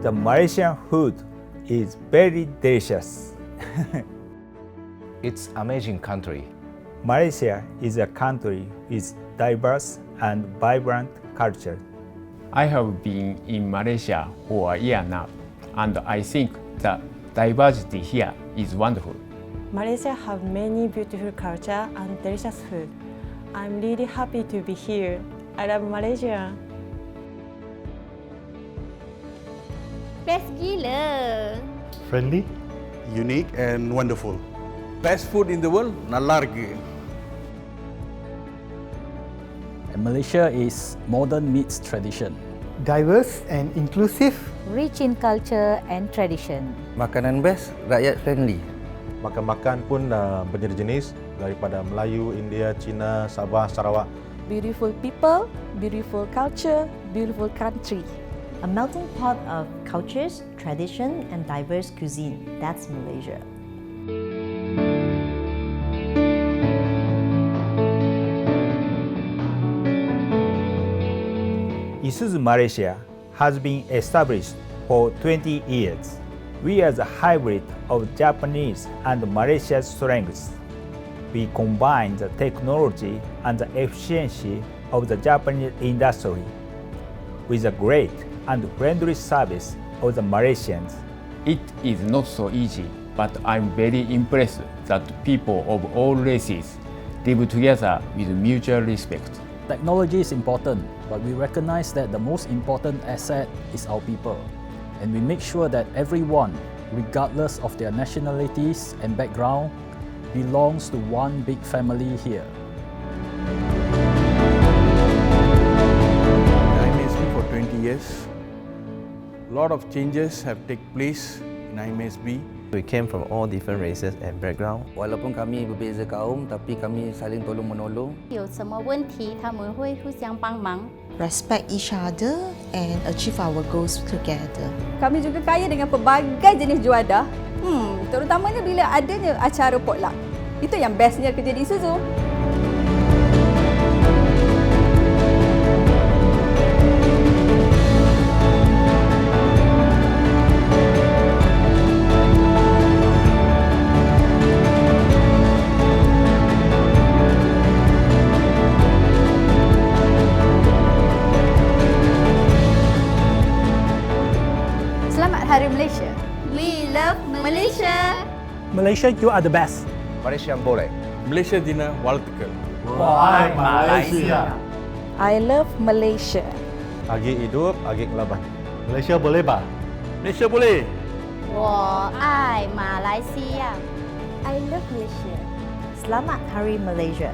The Malaysian food is very delicious. It's amazing country. Malaysia is a country with diverse and vibrant culture. I have been in Malaysia for a year now, and I think the diversity here is wonderful. Malaysia have many beautiful culture and delicious food. I'm really happy to be here. I love Malaysia. Best gila. Friendly, unique and wonderful. Best food in the world, நல்லா இருக்கு. Malaysia is modern meets tradition. diverse and inclusive. Rich in culture and tradition. Makanan best, rakyat friendly. Makan-makan pun berjenis-jenis daripada Melayu, India, Cina, Sabah, Sarawak. Beautiful people, beautiful culture, beautiful country. A melting pot of cultures, tradition and diverse cuisine. That's Malaysia. Isuzu Malaysia has been established for 20 years. We are the hybrid of Japanese and Malaysia's strengths. We combine the technology and the efficiency of the Japanese industry with the great and friendly service of the Malaysians. It is not so easy, but I'm very impressed that people of all races live together with mutual respect. Technology is important, but we recognize that the most important asset is our people. And we make sure that everyone, regardless of their nationalities and background, belongs to one big family here. IMSB for 20 years. A lot of changes have taken place in IMSB. We came from all different races and background. Walaupun kami berbeza kaum, tapi kami saling tolong menolong. 有什么问题，他们会互相帮忙。 Respect each other and achieve our goals together. Kami juga kaya dengan pelbagai jenis juadah. Terutamanya bila adanya acara potluck. Itu yang bestnya kerja di Isuzu. Selamat Hari Malaysia. We love Malaysia. Malaysia, you are the best. Malaysia boleh. Malaysia Dina வாழ்த்துக்கள். Wahai Malaysia. I love Malaysia. Agi hidup, agi ngelaban. Malaysia boleh ba? Malaysia boleh. 我爱马来西亚。 I love Malaysia. Selamat Hari Malaysia.